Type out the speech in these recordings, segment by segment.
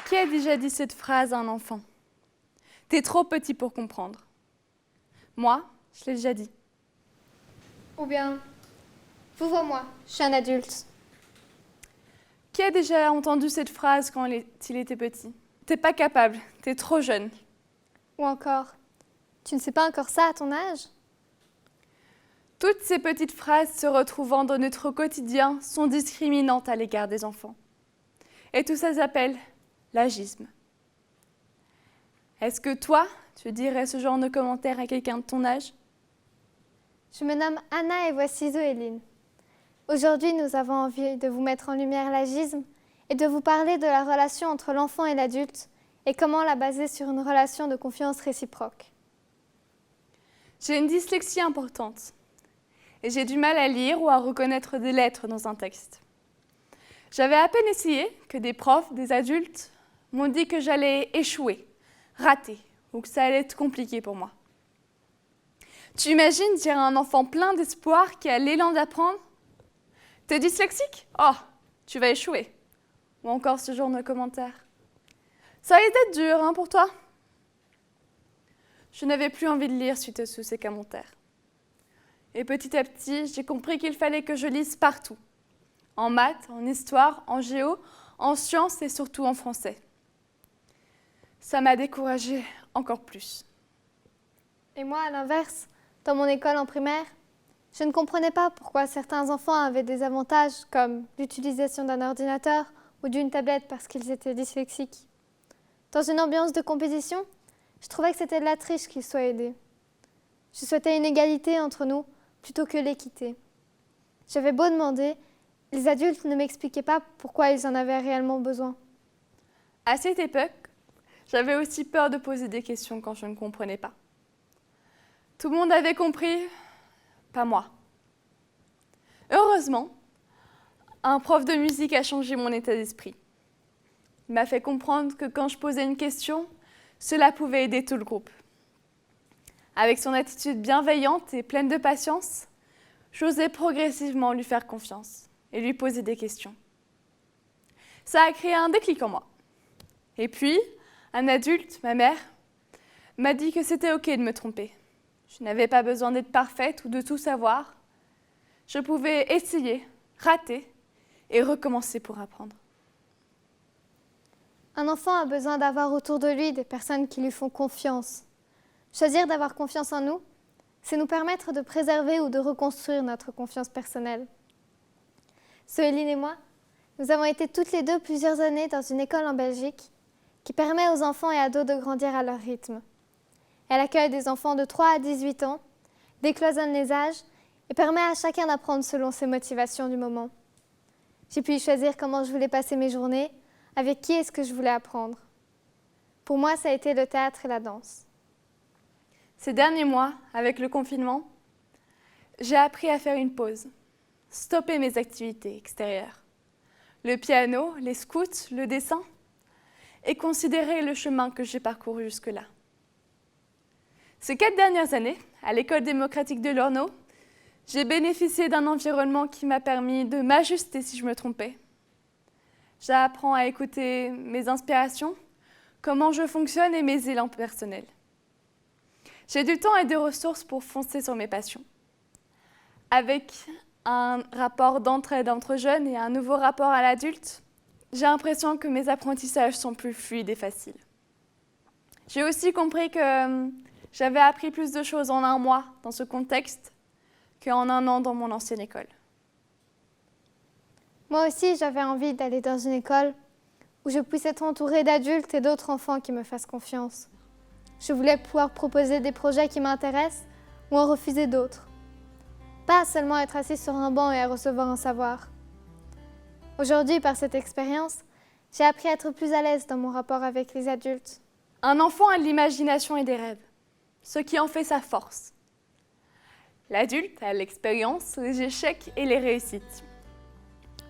Qui a déjà dit cette phrase à un enfant? T'es trop petit pour comprendre. Moi, je l'ai déjà dit. Ou bien, vous vois moi, je suis un adulte. Qui a déjà entendu cette phrase quand il était petit? T'es pas capable, t'es trop jeune. Ou encore, tu ne sais pas encore ça à ton âge? Toutes ces petites phrases se retrouvant dans notre quotidien sont discriminantes à l'égard des enfants. Et tout ça s'appelle l'agisme. Est-ce que toi, tu dirais ce genre de commentaire à quelqu'un de ton âge? Je me nomme Anna et voici Zoéline. Aujourd'hui, nous avons envie de vous mettre en lumière l'agisme et de vous parler de la relation entre l'enfant et l'adulte et comment la baser sur une relation de confiance réciproque. J'ai une dyslexie importante et j'ai du mal à lire ou à reconnaître des lettres dans un texte. J'avais à peine essayé que des profs, des adultes, m'ont dit que j'allais échouer, rater ou que ça allait être compliqué pour moi. Tu imagines dire à un enfant plein d'espoir qui a l'élan d'apprendre: t'es dyslexique? Oh, tu vas échouer. Ou encore ce genre de commentaires. Ça a été dur, hein, pour toi? Je n'avais plus envie de lire suite à ces commentaires. Et petit à petit, j'ai compris qu'il fallait que je lise partout. En maths, en histoire, en géo, en sciences et surtout en français. Ça m'a découragée encore plus. Et moi, à l'inverse, dans mon école en primaire, je ne comprenais pas pourquoi certains enfants avaient des avantages comme l'utilisation d'un ordinateur ou d'une tablette parce qu'ils étaient dyslexiques. Dans une ambiance de compétition, je trouvais que c'était de la triche qu'ils soient aidés. Je souhaitais une égalité entre nous plutôt que l'équité. J'avais beau demander, les adultes ne m'expliquaient pas pourquoi ils en avaient réellement besoin. À cette époque, j'avais aussi peur de poser des questions quand je ne comprenais pas. Tout le monde avait compris, pas moi. Heureusement, un prof de musique a changé mon état d'esprit. Il m'a fait comprendre que quand je posais une question, cela pouvait aider tout le groupe. Avec son attitude bienveillante et pleine de patience, j'osais progressivement lui faire confiance et lui poser des questions. Ça a créé un déclic en moi. Et puis, un adulte, ma mère, m'a dit que c'était OK de me tromper. Je n'avais pas besoin d'être parfaite ou de tout savoir. Je pouvais essayer, rater et recommencer pour apprendre. Un enfant a besoin d'avoir autour de lui des personnes qui lui font confiance. Choisir d'avoir confiance en nous, c'est nous permettre de préserver ou de reconstruire notre confiance personnelle. Zoéline et moi, nous avons été toutes les deux plusieurs années dans une école en Belgique qui permet aux enfants et ados de grandir à leur rythme. Elle accueille des enfants de 3 à 18 ans, décloisonne les âges et permet à chacun d'apprendre selon ses motivations du moment. J'ai pu choisir comment je voulais passer mes journées, avec qui est-ce que je voulais apprendre. Pour moi, ça a été le théâtre et la danse. Ces derniers mois, avec le confinement, j'ai appris à faire une pause, stopper mes activités extérieures, le piano, les scouts, le dessin, et considérer le chemin que j'ai parcouru jusque-là. Ces 4 dernières années, à l'école démocratique de Lorno, j'ai bénéficié d'un environnement qui m'a permis de m'ajuster si je me trompais. J'apprends à écouter mes inspirations, comment je fonctionne et mes élans personnels. J'ai du temps et des ressources pour foncer sur mes passions. Avec un rapport d'entraide entre jeunes et un nouveau rapport à l'adulte, j'ai l'impression que mes apprentissages sont plus fluides et faciles. J'ai aussi compris que j'avais appris plus de choses en un mois dans ce contexte qu'en un an dans mon ancienne école. Moi aussi, j'avais envie d'aller dans une école où je puisse être entourée d'adultes et d'autres enfants qui me fassent confiance. Je voulais pouvoir proposer des projets qui m'intéressent ou en refuser d'autres. Pas seulement être assis sur un banc et à recevoir un savoir. Aujourd'hui, par cette expérience, j'ai appris à être plus à l'aise dans mon rapport avec les adultes. Un enfant a de l'imagination et des rêves, ce qui en fait sa force. L'adulte a l'expérience, les échecs et les réussites,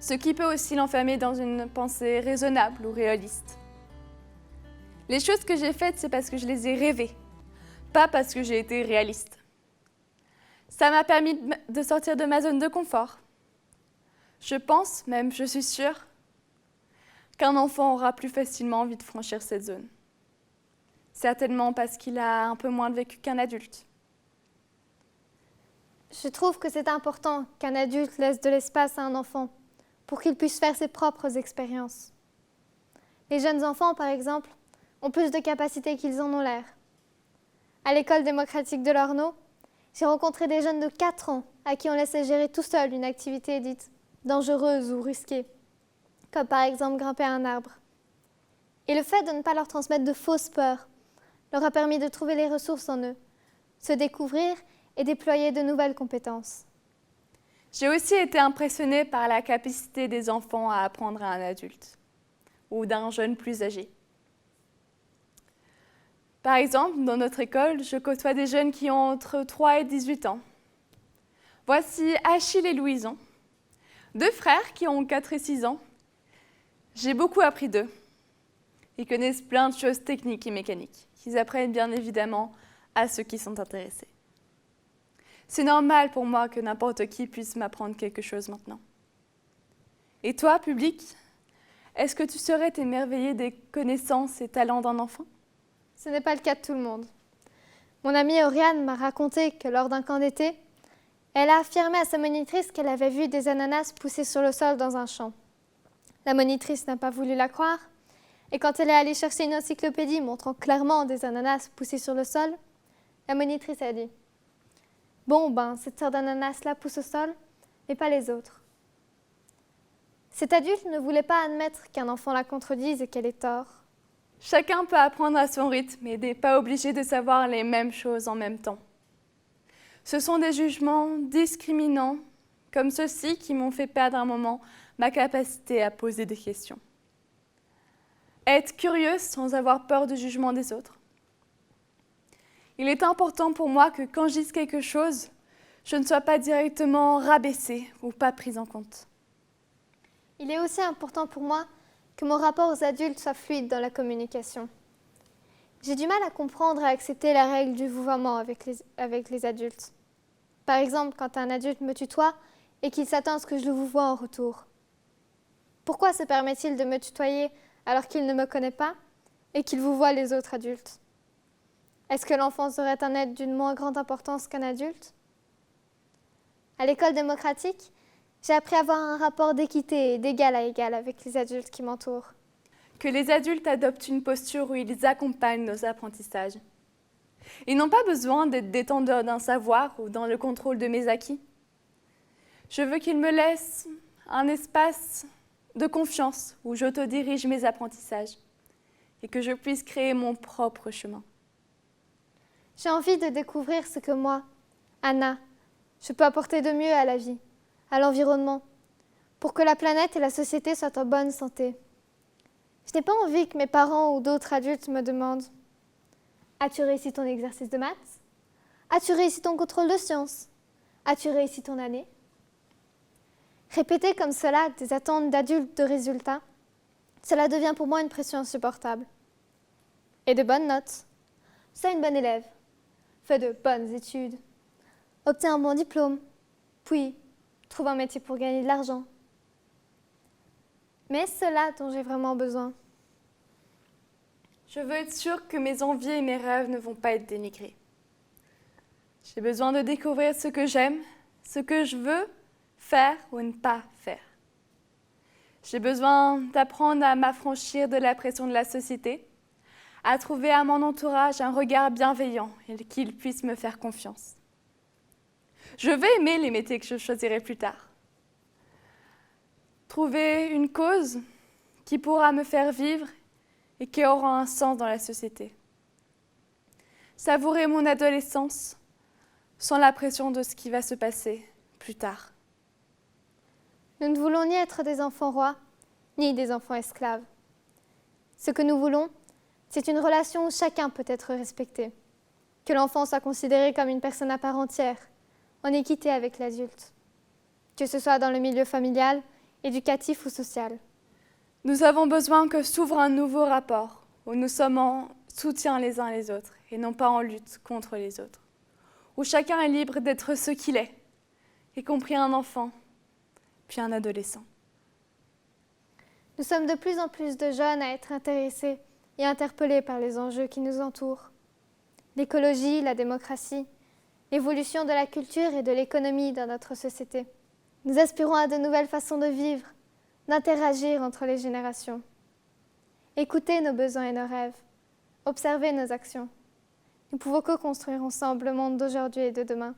ce qui peut aussi l'enfermer dans une pensée raisonnable ou réaliste. Les choses que j'ai faites, c'est parce que je les ai rêvées, pas parce que j'ai été réaliste. Ça m'a permis de sortir de ma zone de confort. Je pense, même je suis sûre, qu'un enfant aura plus facilement envie de franchir cette zone. Certainement parce qu'il a un peu moins de vécu qu'un adulte. Je trouve que c'est important qu'un adulte laisse de l'espace à un enfant pour qu'il puisse faire ses propres expériences. Les jeunes enfants, par exemple, ont plus de capacités qu'ils en ont l'air. À l'école démocratique de l'Orno, j'ai rencontré des jeunes de 4 ans à qui on laissait gérer tout seul une activité dite dangereuse ou risquée, comme par exemple grimper à un arbre. Et le fait de ne pas leur transmettre de fausses peurs leur a permis de trouver les ressources en eux, se découvrir et déployer de nouvelles compétences. J'ai aussi été impressionnée par la capacité des enfants à apprendre à un adulte ou d'un jeune plus âgé. Par exemple, dans notre école, je côtoie des jeunes qui ont entre 3 et 18 ans. Voici Achille et Louison, 2 frères qui ont 4 et 6 ans. J'ai beaucoup appris d'eux. Ils connaissent plein de choses techniques et mécaniques, qu'ils apprennent bien évidemment à ceux qui sont intéressés. C'est normal pour moi que n'importe qui puisse m'apprendre quelque chose maintenant. Et toi, public, est-ce que tu saurais t'émerveiller des connaissances et talents d'un enfant ? Ce n'est pas le cas de tout le monde. Mon amie Oriane m'a raconté que lors d'un camp d'été, elle a affirmé à sa monitrice qu'elle avait vu des ananas pousser sur le sol dans un champ. La monitrice n'a pas voulu la croire, et quand elle est allée chercher une encyclopédie montrant clairement des ananas poussés sur le sol, la monitrice a dit « Bon, cette sorte d'ananas-là pousse au sol, mais pas les autres. » Cet adulte ne voulait pas admettre qu'un enfant la contredise et qu'elle ait tort. Chacun peut apprendre à son rythme et n'est pas obligé de savoir les mêmes choses en même temps. Ce sont des jugements discriminants comme ceux-ci qui m'ont fait perdre un moment ma capacité à poser des questions. Être curieuse sans avoir peur du jugement des autres. Il est important pour moi que quand je dise quelque chose, je ne sois pas directement rabaissée ou pas prise en compte. Il est aussi important pour moi que mon rapport aux adultes soit fluide dans la communication. J'ai du mal à comprendre et à accepter la règle du vouvoiement avec les adultes. Par exemple, quand un adulte me tutoie et qu'il s'attend à ce que je le vouvoie en retour. Pourquoi se permet-il de me tutoyer alors qu'il ne me connaît pas et qu'il vouvoie les autres adultes ? Est-ce que l'enfant serait un être d'une moins grande importance qu'un adulte ? À l'école démocratique, j'ai appris à avoir un rapport d'équité et d'égal à égal avec les adultes qui m'entourent. Que les adultes adoptent une posture où ils accompagnent nos apprentissages. Ils n'ont pas besoin d'être détenteurs d'un savoir ou dans le contrôle de mes acquis. Je veux qu'ils me laissent un espace de confiance où j'autodirige mes apprentissages et que je puisse créer mon propre chemin. J'ai envie de découvrir ce que moi, Anna, je peux apporter de mieux à la vie, à l'environnement, pour que la planète et la société soient en bonne santé. Je n'ai pas envie que mes parents ou d'autres adultes me demandent « As-tu réussi ton exercice de maths ? As-tu réussi ton contrôle de sciences ? As-tu réussi ton année ?» Répéter comme cela des attentes d'adultes de résultats, cela devient pour moi une pression insupportable. Et de bonnes notes. Sois une bonne élève. Fais de bonnes études. Obtiens un bon diplôme. Puis, trouve un métier pour gagner de l'argent. Mais est-ce cela dont j'ai vraiment besoin ? Je veux être sûre que mes envies et mes rêves ne vont pas être dénigrés. J'ai besoin de découvrir ce que j'aime, ce que je veux faire ou ne pas faire. J'ai besoin d'apprendre à m'affranchir de la pression de la société, à trouver à mon entourage un regard bienveillant et qu'il puisse me faire confiance. Je vais aimer les métiers que je choisirai plus tard. Trouver une cause qui pourra me faire vivre et qui aura un sens dans la société. Savourer mon adolescence sans la pression de ce qui va se passer plus tard. Nous ne voulons ni être des enfants rois, ni des enfants esclaves. Ce que nous voulons, c'est une relation où chacun peut être respecté, que l'enfant soit considéré comme une personne à part entière, en équité avec l'adulte, que ce soit dans le milieu familial, éducatif ou social. Nous avons besoin que s'ouvre un nouveau rapport où nous sommes en soutien les uns les autres et non pas en lutte contre les autres, où chacun est libre d'être ce qu'il est, y compris un enfant, puis un adolescent. Nous sommes de plus en plus de jeunes à être intéressés et interpellés par les enjeux qui nous entourent. L'écologie, la démocratie, l'évolution de la culture et de l'économie dans notre société. Nous aspirons à de nouvelles façons de vivre, d'interagir entre les générations. Écoutez nos besoins et nos rêves. Observez nos actions. Nous pouvons co-construire ensemble le monde d'aujourd'hui et de demain.